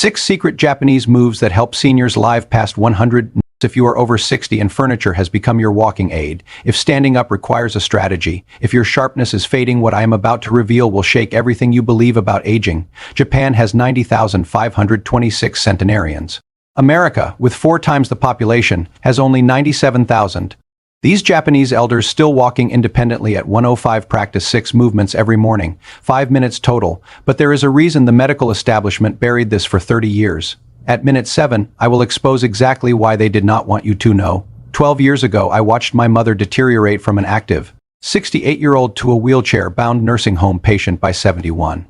6 secret Japanese moves that help seniors live past 100. If you are over 60 and furniture has become your walking aid, if standing up requires a strategy, if your sharpness is fading, what I am about to reveal will shake everything you believe about aging. Japan has 90,526 centenarians. America, with 4 times the population, has only 97,000. These Japanese elders still walking independently at 1:05 practice 6 movements every morning, 5 minutes total, but there is a reason the medical establishment buried this for 30 years. At minute 7, I will expose exactly why they did not want you to know. 12 years ago, I watched my mother deteriorate from an active, 68-year-old to a wheelchair-bound nursing home patient by 71.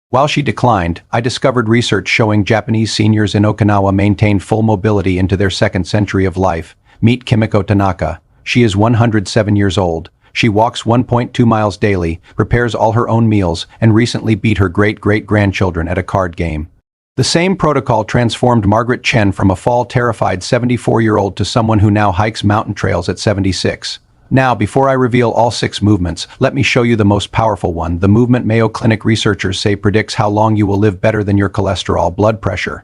While she declined, I discovered research showing Japanese seniors in Okinawa maintain full mobility into their 2nd century of life. Meet Kimiko Tanaka. She is 107 years old. She walks 1.2 miles daily, prepares all her own meals, and recently beat her great-great-grandchildren at a card game. The same protocol transformed Margaret Chen from a fall-terrified 74-year-old to someone who now hikes mountain trails at 76. Now, before I reveal all 6 movements, let me show you the most powerful one. The movement Mayo Clinic researchers say predicts how long you will live better than your cholesterol, blood pressure,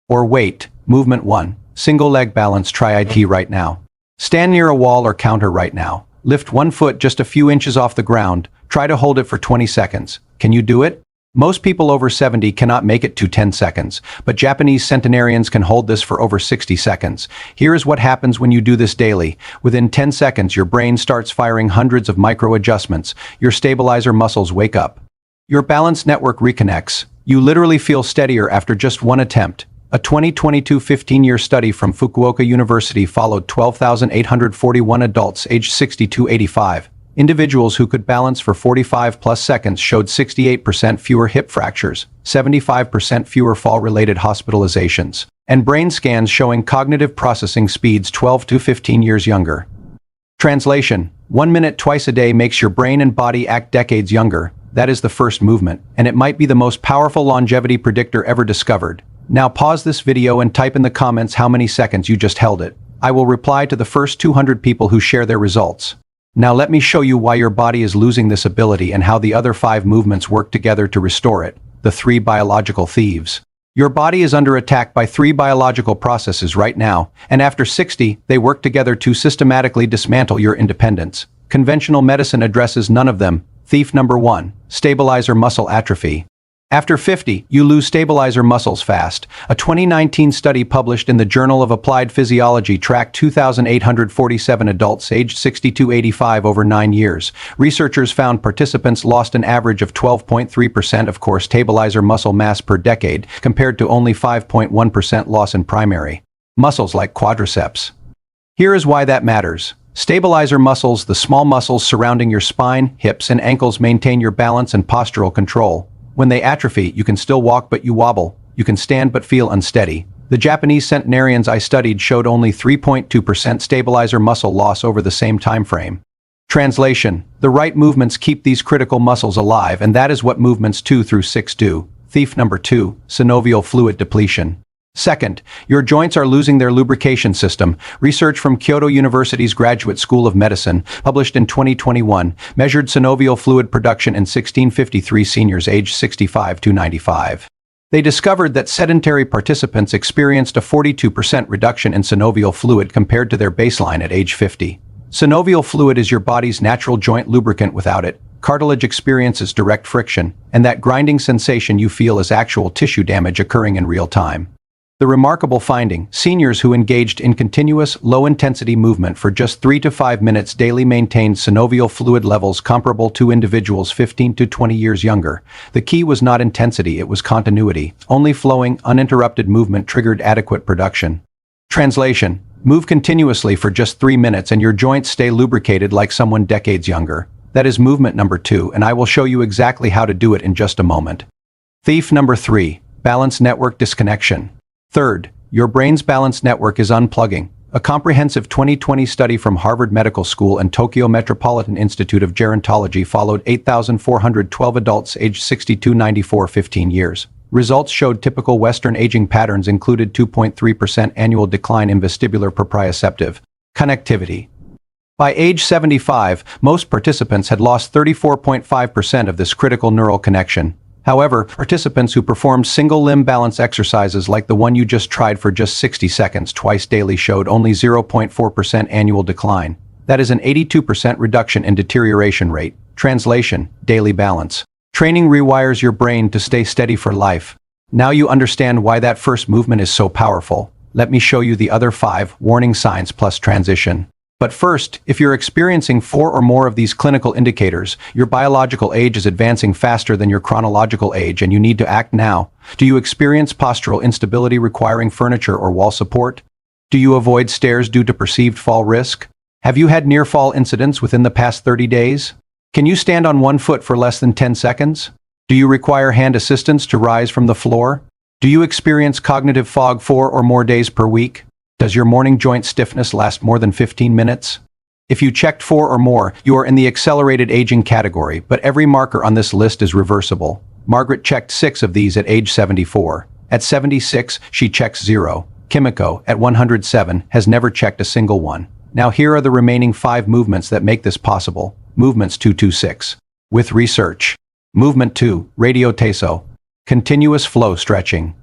or weight. Movement 1. Single leg balance. Try it right now. Stand near a wall or counter right now. Lift one foot just a few inches off the ground. Try to hold it for 20 seconds. Can you do it? Most people over 70 cannot make it to 10 seconds, but Japanese centenarians can hold this for over 60 seconds. Here is what happens when you do this daily. Within 10 seconds, your brain starts firing hundreds of micro adjustments. Your stabilizer muscles wake up. Your balance network reconnects. You literally feel steadier after just one attempt. A 2022 15-year study from Fukuoka University followed 12,841 adults aged 60 to 85. Individuals who could balance for 45+ seconds showed 68% fewer hip fractures, 75% fewer fall-related hospitalizations, and brain scans showing cognitive processing speeds 12 to 15 years younger. Translation: 1 minute twice a day makes your brain and body act decades younger. That is the first movement, and it might be the most powerful longevity predictor ever discovered. Now pause this video and type in the comments how many seconds you just held it. I will reply to the first 200 people who share their results. Now let me show you why your body is losing this ability and how the other 5 movements work together to restore it. The 3 biological thieves. Your body is under attack by 3 biological processes right now, and after 60, they work together to systematically dismantle your independence. Conventional medicine addresses none of them. Thief number 1. Stabilizer muscle atrophy. After 50, you lose stabilizer muscles fast. A 2019 study published in the Journal of Applied Physiology tracked 2,847 adults aged 60 to 85 over 9 years. Researchers found participants lost an average of 12.3% of core stabilizer muscle mass per decade, compared to only 5.1% loss in primary muscles like quadriceps. Here is why that matters. Stabilizer muscles, the small muscles surrounding your spine, hips, and ankles, maintain your balance and postural control. When they atrophy, you can still walk but you wobble. You can stand but feel unsteady. The Japanese centenarians I studied showed only 3.2% stabilizer muscle loss over the same time frame. Translation: the right movements keep these critical muscles alive, and that is what movements 2 through 6 do. Thief number 2. Synovial fluid depletion. Second, your joints are losing their lubrication system. Research from Kyoto University's Graduate School of Medicine, published in 2021, measured synovial fluid production in 1653 seniors aged 65 to 95. They discovered that sedentary participants experienced a 42% reduction in synovial fluid compared to their baseline at age 50. Synovial fluid is your body's natural joint lubricant. Without it, cartilage experiences direct friction, and that grinding sensation you feel is actual tissue damage occurring in real time. The remarkable finding: seniors who engaged in continuous, low-intensity movement for just 3 to 5 minutes daily maintained synovial fluid levels comparable to individuals 15 to 20 years younger. The key was not intensity, it was continuity. Only flowing, uninterrupted movement triggered adequate production. Translation: move continuously for just 3 minutes and your joints stay lubricated like someone decades younger. That is movement number 2, and I will show you exactly how to do it in just a moment. Thief number 3. Balance network disconnection. Third, your brain's balance network is unplugging. A comprehensive 2020 study from Harvard Medical School and Tokyo Metropolitan Institute of Gerontology followed 8,412 adults aged 60 to 94 15 years. Results showed typical Western aging patterns included 2.3% annual decline in vestibular proprioceptive connectivity. By age 75, most participants had lost 34.5% of this critical neural connection. However, participants who performed single limb balance exercises like the one you just tried for just 60 seconds twice daily showed only 0.4% annual decline. That is an 82% reduction in deterioration rate. Translation: daily balance. Training rewires your brain to stay steady for life. Now you understand why that first movement is so powerful. Let me show you the other 5 warning signs plus transition. But first, if you're experiencing 4 or more of these clinical indicators, your biological age is advancing faster than your chronological age and you need to act now. Do you experience postural instability requiring furniture or wall support? Do you avoid stairs due to perceived fall risk? Have you had near-fall incidents within the past 30 days? Can you stand on one foot for less than 10 seconds? Do you require hand assistance to rise from the floor? Do you experience cognitive fog 4 or more days per week? Does your morning joint stiffness last more than 15 minutes? If you checked 4 or more, you are in the accelerated aging category, but every marker on this list is reversible. Margaret checked 6 of these at age 74. At 76, she checks 0. Kimiko, at 107, has never checked a single one. Now here are the remaining 5 movements that make this possible. Movements 226. With research. Movement 2, radio Taiso. Continuous flow stretching.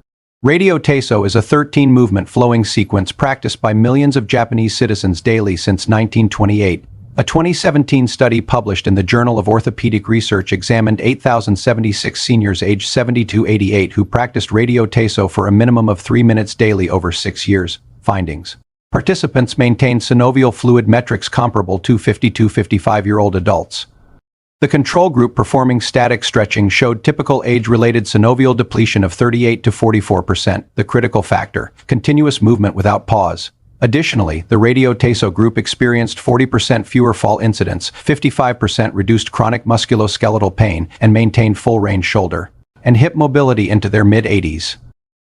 Radio Taiso is a 13-movement flowing sequence practiced by millions of Japanese citizens daily since 1928. A 2017 study published in the Journal of Orthopedic Research examined 8,076 seniors aged 70 to 88 who practiced radio Taiso for a minimum of 3 minutes daily over 6 years. Findings. Participants maintained synovial fluid metrics comparable to 50 to 55-year-old adults. The control group performing static stretching showed typical age-related synovial depletion of 38 to 44%, the critical factor, continuous movement without pause. Additionally, the radio Taiso group experienced 40% fewer fall incidents, 55% reduced chronic musculoskeletal pain, and maintained full-range shoulder and hip mobility into their mid-80s.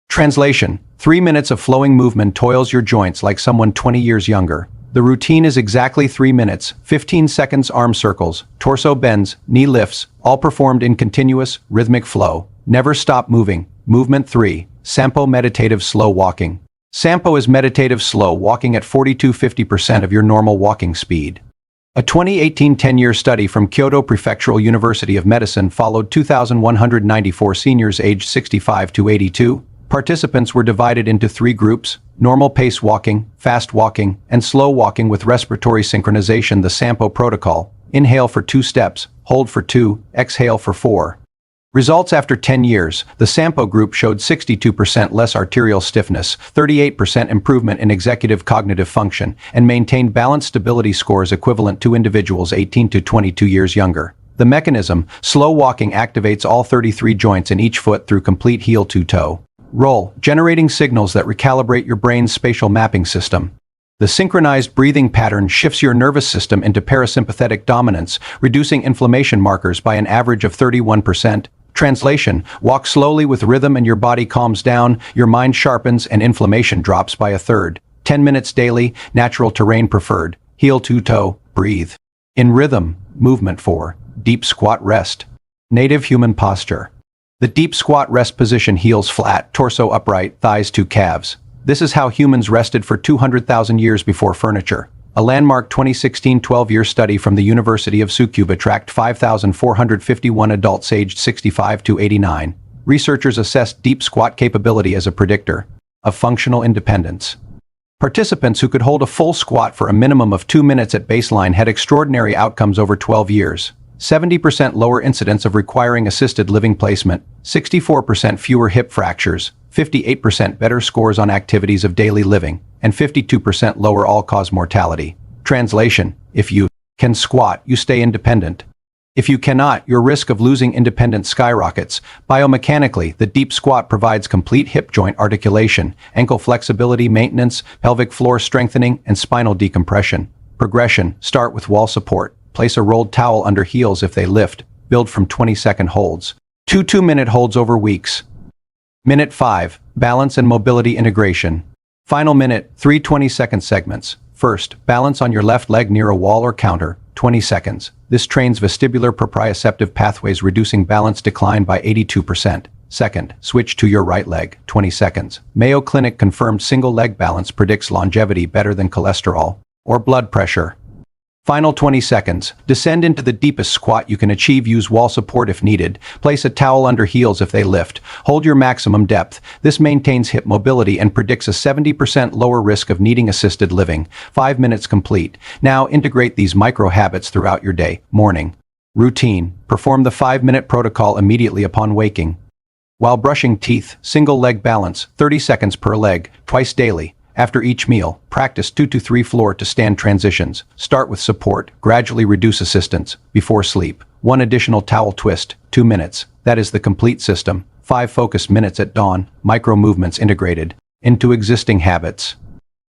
Translation: 3 minutes of flowing movement toils your joints like someone 20 years younger. The routine is exactly 3 minutes, 15 seconds arm circles, torso bends, knee lifts, all performed in continuous, rhythmic flow. Never stop moving. Movement 3, Sampo meditative slow walking. Sampo is meditative slow walking at 40 to 50% of your normal walking speed. A 2018 10-year study from Kyoto Prefectural University of Medicine followed 2,194 seniors aged 65 to 82. Participants were divided into 3 groups: normal pace walking, fast walking, and slow walking with respiratory synchronization. The Sampo protocol: inhale for 2 steps, hold for 2, exhale for 4. Results after 10 years, the Sampo group showed 62% less arterial stiffness, 38% improvement in executive cognitive function, and maintained balance stability scores equivalent to individuals 18 to 22 years younger. The mechanism: slow walking activates all 33 joints in each foot through complete heel-to-toe roll, generating signals that recalibrate your brain's spatial mapping system. The synchronized breathing pattern shifts your nervous system into parasympathetic dominance, reducing inflammation markers by an average of 31%. Translation: walk slowly with rhythm and your body calms down, your mind sharpens, and inflammation drops by a third. 10 minutes daily, natural terrain preferred. Heel-to-toe, breathe. In rhythm, movement 4, deep squat rest. Native human posture. The deep squat rest position: heels flat, torso upright, thighs to calves. This is how humans rested for 200,000 years before furniture. A landmark 2016 12-year study from the University of Tsukuba tracked 5,451 adults aged 65 to 89. Researchers assessed deep squat capability as a predictor of functional independence. Participants who could hold a full squat for a minimum of 2 minutes at baseline had extraordinary outcomes over 12 years. 70% lower incidence of requiring assisted living placement, 64% fewer hip fractures, 58% better scores on activities of daily living, and 52% lower all-cause mortality. Translation: if you can squat, you stay independent. If you cannot, your risk of losing independence skyrockets. Biomechanically, the deep squat provides complete hip joint articulation, ankle flexibility maintenance, pelvic floor strengthening, and spinal decompression. Progression: start with wall support. Place a rolled towel under heels if they lift. Build from 20-second holds. 2 2-minute holds over weeks. Minute 5, balance and mobility integration. Final minute, 3 20-second segments. First, balance on your left leg near a wall or counter, 20 seconds. This trains vestibular proprioceptive pathways, reducing balance decline by 82%. Second, switch to your right leg, 20 seconds. Mayo Clinic confirmed single leg balance predicts longevity better than cholesterol or blood pressure. Final 20 seconds. Descend into the deepest squat you can achieve. Use wall support if needed. Place a towel under heels if they lift. Hold your maximum depth. This maintains hip mobility and predicts a 70% lower risk of needing assisted living. 5 minutes complete. Now integrate these micro habits throughout your day. Morning. Routine. Perform the 5-minute protocol immediately upon waking. While brushing teeth, single leg balance, 30 seconds per leg, twice daily. After each meal, practice 2 to 3 floor to stand transitions. Start with support, gradually reduce assistance. Before sleep, 1 additional towel twist, 2 minutes. That is the complete system. 5 focused minutes at dawn, micro movements integrated into existing habits.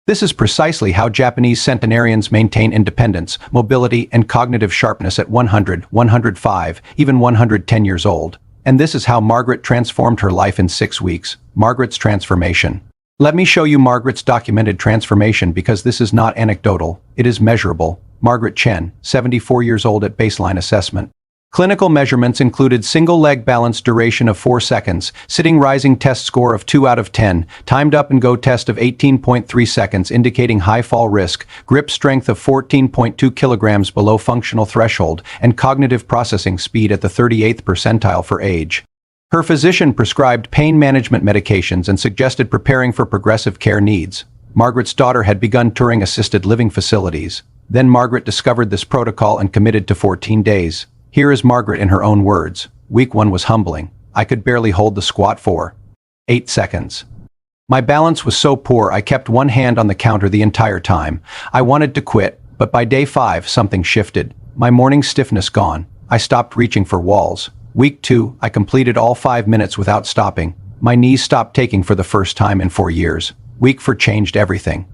This is precisely how Japanese centenarians maintain independence, mobility, and cognitive sharpness at 100, 105, even 110 years old. And this is how Margaret transformed her life in 6 weeks. Margaret's transformation. Let me show you Margaret's documented transformation because this is not anecdotal, it is measurable. Margaret Chen, 74 years old at baseline assessment. Clinical measurements included single leg balance duration of 4 seconds, sitting rising test score of 2 out of 10, timed up and go test of 18.3 seconds indicating high fall risk, grip strength of 14.2 kilograms below functional threshold, and cognitive processing speed at the 38th percentile for age. Her physician prescribed pain management medications and suggested preparing for progressive care needs. Margaret's daughter had begun touring assisted living facilities. Then Margaret discovered this protocol and committed to 14 days. Here is Margaret in her own words. Week 1 was humbling. I could barely hold the squat for 8 seconds. My balance was so poor I kept one hand on the counter the entire time. I wanted to quit, but by day 5 something shifted. My morning stiffness gone. I stopped reaching for walls. Week 2, I completed all 5 minutes without stopping. My knees stopped taking for the first time in 4 years. Week 4 changed everything.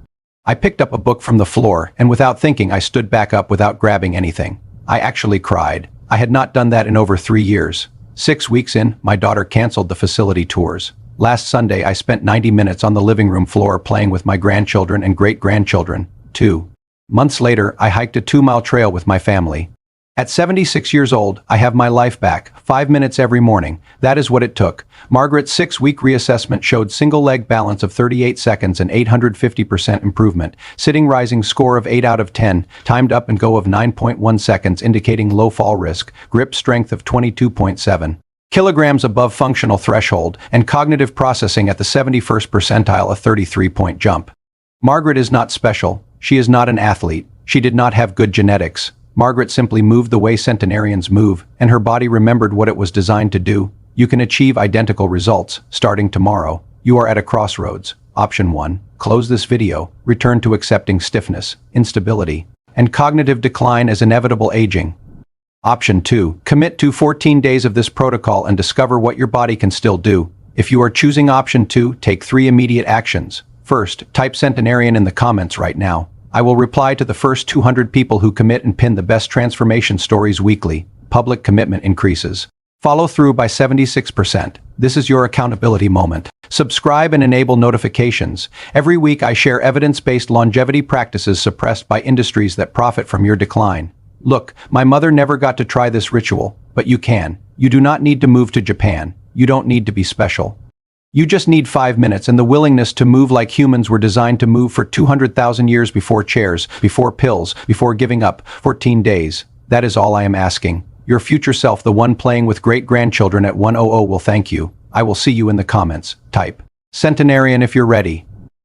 I picked up a book from the floor, and without thinking I stood back up without grabbing anything. I actually cried. I had not done that in over 3 years. 6 weeks in, my daughter canceled the facility tours. Last Sunday I spent 90 minutes on the living room floor playing with my grandchildren and great-grandchildren. 2 months later, I hiked a 2-mile trail with my family. At 76 years old, I have my life back, 5 minutes every morning. That is what it took. Margaret's 6-week reassessment showed single leg balance of 38 seconds and 850% improvement, sitting rising score of 8 out of 10, timed up and go of 9.1 seconds indicating low fall risk, grip strength of 22.7 kilograms above functional threshold, and cognitive processing at the 71st percentile, a 33-point jump. Margaret is not special. She is not an athlete. She did not have good genetics. Margaret simply moved the way centenarians move, and her body remembered what it was designed to do. You can achieve identical results, starting tomorrow. You are at a crossroads. Option 1. Close this video, return to accepting stiffness, instability, and cognitive decline as inevitable aging. Option 2. Commit to 14 days of this protocol and discover what your body can still do. If you are choosing option 2, take 3 immediate actions. First, type centenarian in the comments right now. I will reply to the first 200 people who commit and pin the best transformation stories weekly. Public commitment increases. Follow through by 76%. This is your accountability moment. Subscribe and enable notifications. Every week I share evidence-based longevity practices suppressed by industries that profit from your decline. Look, my mother never got to try this ritual, but you can. You do not need to move to Japan. You don't need to be special. You just need 5 minutes and the willingness to move like humans were designed to move for 200,000 years before chairs, before pills, before giving up. 14 days. That is all I am asking. Your future self, the one playing with great-grandchildren at 100, will thank you. I will see you in the comments. Type centenarian if you're ready.